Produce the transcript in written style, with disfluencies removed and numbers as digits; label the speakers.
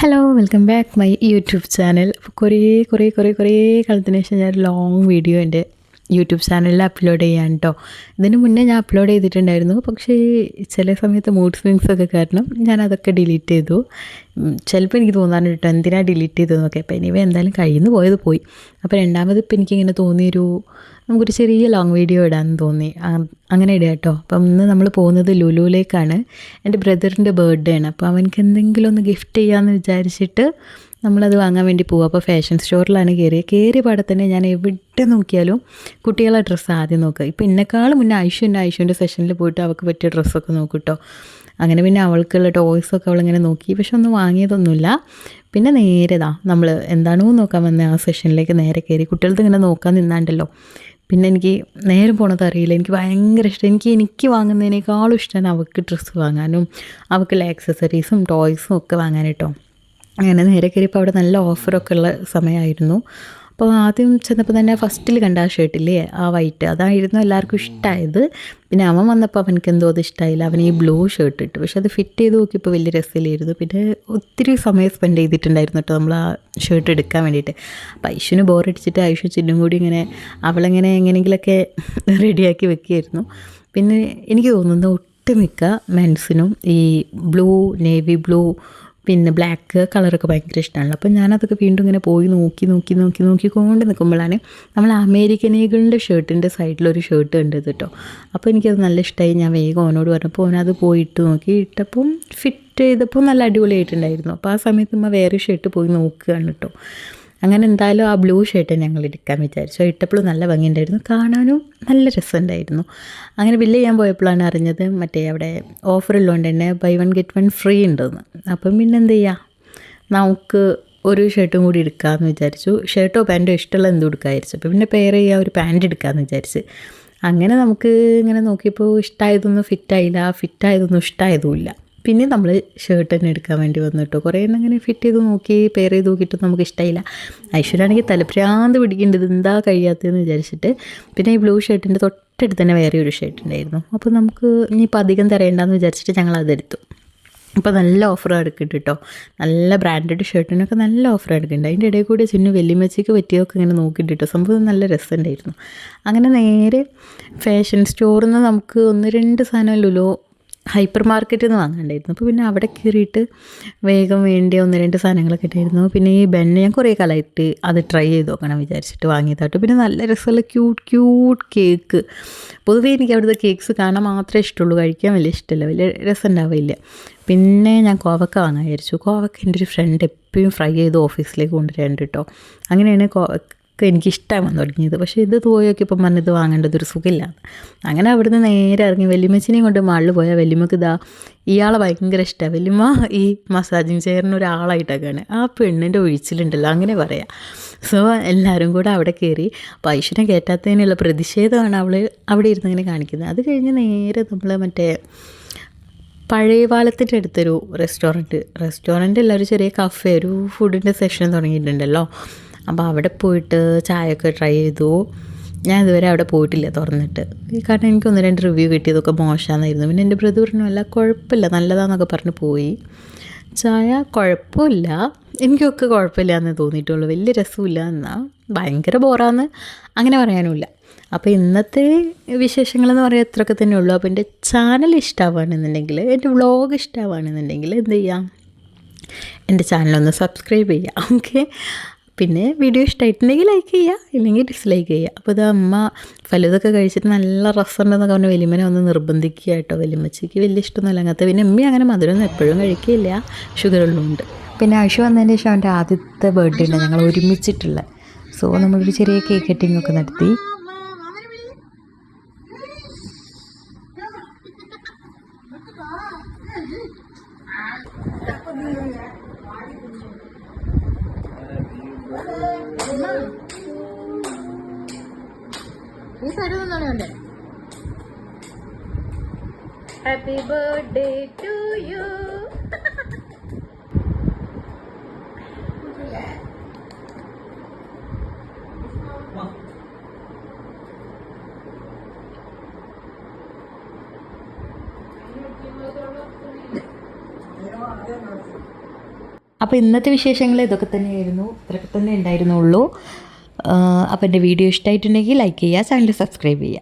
Speaker 1: Hello welcome back my YouTube channel. അപ്പോൾ കുറേ കാലത്തിന് ശേഷം ഞാൻ ലോങ് വീഡിയോ എൻ്റെ യൂട്യൂബ് ചാനലിൽ അപ്ലോഡ് ചെയ്യാൻ കേട്ടോ. ഇതിന് മുന്നേ ഞാൻ അപ്ലോഡ് ചെയ്തിട്ടുണ്ടായിരുന്നു, പക്ഷേ ചില സമയത്ത് മൂഡ് സ്വിങ്സ് ഒക്കെ കാരണം ഞാൻ അതൊക്കെ ഡിലീറ്റ് ചെയ്തു. ചിലപ്പോൾ എനിക്ക് തോന്നാറുണ്ട് കേട്ടോ എന്തിനാണ് ഡിലീറ്റ് ചെയ്തതെന്നൊക്കെ. അപ്പോൾ എനിവേ എന്തായാലും കയ്യിൽ നിന്ന് പോയത് പോയി. അപ്പോൾ രണ്ടാമത് ഇപ്പം എനിക്കിങ്ങനെ തോന്നിയൊരു നമുക്കൊരു ചെറിയ ലോങ് വീഡിയോ ഇടാമെന്ന് തോന്നി. അങ്ങനെ ഇടുക കേട്ടോ. അപ്പം ഇന്ന് നമ്മൾ പോകുന്നത് ലുലുവിലേക്കാണ്. എൻ്റെ ബ്രദറിൻ്റെ ബർത്ത്ഡേ ആണ്. അപ്പോൾ അവനക്ക് എന്തെങ്കിലും ഒന്ന് ഗിഫ്റ്റ് ചെയ്യാമെന്ന് വിചാരിച്ചിട്ട് നമ്മളത് വാങ്ങാൻ വേണ്ടി പോകും. അപ്പോൾ ഫാഷൻ സ്റ്റോറിലാണ് കയറിയ പാടെ തന്നെ ഞാൻ എവിടെ നോക്കിയാലും കുട്ടികളെ ഡ്രസ്സ് ആദ്യം നോക്കുക. ഇപ്പോൾ എന്നെക്കാളും മുന്നേ ഐശുവിൻ്റെ സെഷനിൽ പോയിട്ട് അവൾക്ക് പറ്റിയ ഡ്രസ്സൊക്കെ നോക്കും കേട്ടോ. അങ്ങനെ പിന്നെ അവൾക്കുള്ള ടോയ്സൊക്കെ അവളിങ്ങനെ നോക്കി, പക്ഷെ ഒന്നും വാങ്ങിയതൊന്നുമില്ല. പിന്നെ നേരെതാ നമ്മൾ എന്താണോ നോക്കാൻ വന്ന ആ സെഷനിലേക്ക് നേരെ കയറി. കുട്ടികൾക്ക് ഇങ്ങനെ നോക്കാൻ നിന്നാണ്ടല്ലോ, പിന്നെ എനിക്ക് നേരം പോണത് അറിയില്ല. എനിക്ക് ഭയങ്കര ഇഷ്ടം. എനിക്ക് വാങ്ങുന്നതിനേക്കാളും ഇഷ്ടമാണ് അവൾക്ക് ഡ്രസ്സ് വാങ്ങാനും അവൾക്കുള്ള ആക്സസറീസും ടോയ്സും ഒക്കെ വാങ്ങാൻ കേട്ടോ. അങ്ങനെ നേരെ കയറിയപ്പോൾ അവിടെ നല്ല ഓഫറൊക്കെ ഉള്ള സമയമായിരുന്നു. അപ്പോൾ ആദ്യം ചെന്നപ്പോൾ തന്നെ ഫസ്റ്റിൽ കണ്ട ആ ഷർട്ടില്ലേ, ആ വൈറ്റ്, അതായിരുന്നു എല്ലാവർക്കും ഇഷ്ടമായത്. പിന്നെ അവൻ വന്നപ്പോൾ അവനക്ക് എന്തോ അത് ഇഷ്ടമായില്ല. അവൻ ഈ ബ്ലൂ ഷർട്ട് ഇട്ടു, പക്ഷെ അത് ഫിറ്റ് ചെയ്ത് നോക്കിയപ്പോൾ വലിയ രസമില്ലായിരുന്നു. പിന്നെ ഒത്തിരി സമയം സ്പെൻഡ് ചെയ്തിട്ടുണ്ടായിരുന്നു കേട്ടോ നമ്മൾ ആ ഷർട്ട് എടുക്കാൻ വേണ്ടിയിട്ട്. അപ്പോൾ ഐശുവിന് ബോറടിച്ചിട്ട് ഐശു ചിന്നും കൂടി ഇങ്ങനെ അവളെങ്ങനെ എങ്ങനെയെങ്കിലുമൊക്കെ റെഡിയാക്കി വെക്കുകയായിരുന്നു. പിന്നെ എനിക്ക് തോന്നുന്നത് ഒട്ടുമിക്ക മെൻസിനും ഈ ബ്ലൂ, നേവി ബ്ലൂ, പിന്നെ ബ്ലാക്ക് കളറൊക്കെ ഭയങ്കര ഇഷ്ടമാണല്ലോ. അപ്പോൾ ഞാനതൊക്കെ വീണ്ടും ഇങ്ങനെ പോയി നോക്കിക്കൊണ്ട് നിൽക്കുമ്പോഴാണ് നമ്മൾ അമേരിക്കൻ ഈഗിളിൻ്റെ ഷർട്ടിൻ്റെ സൈഡിലൊരു ഷർട്ട് കണ്ടത് കേട്ടോ. അപ്പോൾ എനിക്കത് നല്ല ഇഷ്ടമായി. ഞാൻ വേഗം ഓനോട് പറഞ്ഞപ്പോൾ ഓനത് പോയിട്ട് നോക്കി, ഇട്ടപ്പം ഫിറ്റ് ചെയ്തപ്പോൾ നല്ല അടിപൊളിയായിട്ടുണ്ടായിരുന്നു. അപ്പോൾ ആ സമയത്ത് വേറെ ഷർട്ട് പോയി നോക്കുകയാണ് കേട്ടോ. അങ്ങനെ എന്തായാലും ആ ബ്ലൂ ഷർട്ട് ഞങ്ങൾ എടുക്കാൻ വിചാരിച്ചു. ഇട്ടപ്പോഴും നല്ല ഭംഗിയുണ്ടായിരുന്നു, കാണാനും നല്ല രസമുണ്ടായിരുന്നു. അങ്ങനെ ബില്ല് ചെയ്യാൻ പോയപ്പോഴാണ് അറിഞ്ഞത് മറ്റേ അവിടെ ഓഫറുള്ളതുകൊണ്ട് തന്നെ ബൈ 1 get 1 ഫ്രീ ഉണ്ടെന്ന്. അപ്പം പിന്നെ എന്ത് ചെയ്യുക, നമുക്ക് ഒരു ഷർട്ടും കൂടി എടുക്കാമെന്ന് വിചാരിച്ചു. ഷർട്ടോ പാൻറ്റോ ഇഷ്ടമുള്ള എന്തും എടുക്കാമായിരിച്ചു. അപ്പോൾ പിന്നെ പെയർ ചെയ്യുക, ഒരു പാൻറ്റ് എടുക്കാമെന്ന് വിചാരിച്ച്. അങ്ങനെ നമുക്ക് ഇങ്ങനെ നോക്കിയപ്പോൾ ഇഷ്ടമായതൊന്നും ഫിറ്റായതൊന്നും ഇഷ്ടമായതുമില്ല. പിന്നെ നമ്മൾ ഷർട്ട് തന്നെ എടുക്കാൻ വേണ്ടി വന്നിട്ടോ. കുറേ എണ്ണം അങ്ങനെ ഫിറ്റ് ചെയ്ത് നോക്കി പെയർ ചെയ്ത് നോക്കിയിട്ട് നമുക്ക് ഇഷ്ടമായില്ല. ഐശ്വര്യാണെങ്കിൽ തലപ്രാന്ത് പിടിക്കേണ്ടത് എന്താ കഴിയാത്തതെന്ന് വിചാരിച്ചിട്ട് പിന്നെ ഈ ബ്ലൂ ഷർട്ടിൻ്റെ തൊട്ടടുത്ത് തന്നെ വേറെ ഒരു ഷർട്ട് ഉണ്ടായിരുന്നു. അപ്പോൾ നമുക്ക് ഇനിയിപ്പോൾ അധികം തരേണ്ടെന്ന് വിചാരിച്ചിട്ട് ഞങ്ങൾ അതെടുത്തു. അപ്പോൾ നല്ല ഓഫർ എടുക്കുന്നുണ്ട് കേട്ടോ. നല്ല ബ്രാൻഡഡ് ഷർട്ടിനൊക്കെ നല്ല ഓഫർ എടുക്കുന്നുണ്ട്. അതിൻ്റെ ഇടയിൽ കൂടി ചിന്നു വെല്ലിമച്ചിക്ക് പറ്റിയൊക്കെ ഇങ്ങനെ നോക്കിയിട്ട് കേട്ടോ. സംഭവം നല്ല രസമുണ്ടായിരുന്നു. അങ്ങനെ നേരെ ഫാഷൻ സ്റ്റോറിൽ നിന്ന് നമുക്ക് 1-2 സാധനം ലുലു ഹൈപ്പർ മാർക്കറ്റിൽ നിന്ന് വാങ്ങാണ്ടായിരുന്നു. അപ്പോൾ പിന്നെ അവിടെ കയറിയിട്ട് വേഗം വേണ്ടിയ 1-2 സാധനങ്ങളൊക്കെ ഉണ്ടായിരുന്നു. പിന്നെ ഈ ബെന്നെ ഞാൻ കുറേ കാലമായിട്ട് അത് ട്രൈ ചെയ്ത് നോക്കണം വിചാരിച്ചിട്ട് വാങ്ങിയതാട്ടോ. പിന്നെ നല്ല രസമുള്ള ക്യൂട്ട് കേക്ക്. പൊതുവേ എനിക്ക് അവിടുത്തെ കേക്ക്സ് കാണാൻ മാത്രമേ ഇഷ്ടമുള്ളൂ, കഴിക്കാൻ വലിയ ഇഷ്ടമല്ല, വലിയ രസം ഉണ്ടാവില്ല. പിന്നെ ഞാൻ കോവക്ക വാങ്ങാൻ വിചാരിച്ചു. കോവക്ക എൻ്റെ ഒരു ഫ്രണ്ട് എപ്പോഴും ഫ്രൈ ചെയ്ത് ഓഫീസിലേക്ക് കൊണ്ടുവരാറുണ്ട് കേട്ടോ. അങ്ങനെയാണ് കോവക്ക എനിക്കിഷ്ടമായി വന്നു തുടങ്ങിയത്. പക്ഷേ ഇത് പോയൊക്കെ ഇപ്പം പറഞ്ഞത് വാങ്ങേണ്ടതൊരു സുഖമില്ല. അങ്ങനെ അവിടുന്ന് നേരെ ഇറങ്ങി വെല്ലിമ്മച്ചിനെയും കൊണ്ട് മാളിൽ പോയാൽ വെല്ലിമ്മക്ക് ഇയാളെ ഭയങ്കര ഇഷ്ടമാണ്. വെല്ലിമ്മ ഈ മസാജിങ് ചെയറിന് ഒരാളായിട്ടൊക്കെയാണ്. ആ പെണ്ണിൻ്റെ ഒഴിച്ചിലുണ്ടല്ലോ, അങ്ങനെ പറയാം. സോ എല്ലാവരും കൂടെ അവിടെ കയറി. അപ്പോൾ ഐശ്വര്യം കയറ്റാത്തതിനുള്ള പ്രതിഷേധമാണ് അവൾ അവിടെ ഇരുന്ന് ഇങ്ങനെ കാണിക്കുന്നത്. അത് കഴിഞ്ഞ് നേരെ നമ്മൾ മറ്റേ പഴയ പാലത്തിൻ്റെ അടുത്തൊരു റെസ്റ്റോറൻറ്റ് അല്ല, ഒരു ചെറിയ കഫേ, ഒരു ഫുഡിൻ്റെ സെഷൻ തുടങ്ങിയിട്ടുണ്ടല്ലോ. അപ്പോൾ അവിടെ പോയിട്ട് ചായയൊക്കെ ട്രൈ ചെയ്തു. ഞാൻ ഇതുവരെ അവിടെ പോയിട്ടില്ല തുറന്നിട്ട്, കാരണം എനിക്ക് 1-2 റിവ്യൂ കിട്ടിയതൊക്കെ മോശമാണെന്നായിരുന്നു. പിന്നെ എൻ്റെ ബ്രദർ പറഞ്ഞു അല്ല കുഴപ്പമില്ല, നല്ലതാണെന്നൊക്കെ പറഞ്ഞ് പോയി. ചായ കുഴപ്പമില്ല, എനിക്കൊക്കെ കുഴപ്പമില്ല എന്ന് തോന്നിയിട്ടുള്ളൂ, വലിയ രസമില്ല എന്നാൽ ഭയങ്കര ബോറാന്ന് അങ്ങനെ പറയാനുമില്ല. അപ്പോൾ ഇന്നത്തെ വിശേഷങ്ങളെന്ന് പറയാൻ ഇത്രയൊക്കെ തന്നെ ഉള്ളൂ. അപ്പോൾ എൻ്റെ ചാനൽ ഇഷ്ടമാവുകയാണെന്നുണ്ടെങ്കിൽ, എൻ്റെ വ്ളോഗ് ഇഷ്ടമാവുകയാണെന്നുണ്ടെങ്കിൽ എന്ത് ചെയ്യാം, എൻ്റെ ചാനലൊന്ന് സബ്സ്ക്രൈബ് ചെയ്യാം. ഓക്കെ. പിന്നെ വീഡിയോ ഇഷ്ടമായിട്ടുണ്ടെങ്കിൽ ലൈക്ക് ചെയ്യുക, ഇല്ലെങ്കിൽ ഡിസ്ലൈക്ക് ചെയ്യുക. അപ്പോൾ ഇത് അമ്മ ഫലൂദൊക്കെ കഴിച്ചിട്ട് നല്ല രസമുണ്ടെന്നൊക്കെ പറഞ്ഞ് വലിയമ്മനെ ഒന്ന് നിർബന്ധിക്കുക കേട്ടോ. വലിയമ്മച്ചിക്ക് വലിയ ഇഷ്ടമൊന്നുമല്ല അങ്ങനത്തെ. പിന്നെ അമ്മ അങ്ങനെ മധുരമൊന്നും എപ്പോഴും കഴിക്കില്ല, ഷുഗറുള്ളതുകൊണ്ട്. പിന്നെ ആശു വന്നതിന് ശേഷം അവൻ്റെ ആദ്യത്തെ ബർത്ത്ഡേ ഉണ്ട് ഞങ്ങൾ ഒരുമിച്ചിട്ടുള്ള. സോ നമ്മളൊരു ചെറിയ കേക്ക് കട്ടിങ് ഒക്കെ നടത്തി. ഈ സൈഡിൽ നിന്നാണ് കണ്ടേ. Happy birthday to you. അപ്പോൾ അപ്പോൾ ഇന്നത്തെ വിശേഷങ്ങൾ ഇതൊക്കെ തന്നെയായിരുന്നു, ഇത്രയൊക്കെ തന്നെ ഉണ്ടായിരുന്നുള്ളൂ. അപ്പോൾ എൻ്റെ വീഡിയോ ഇഷ്ടമായിട്ടുണ്ടെങ്കിൽ ലൈക്ക് ചെയ്യുക, ചാനൽ സബ്സ്ക്രൈബ് ചെയ്യുക.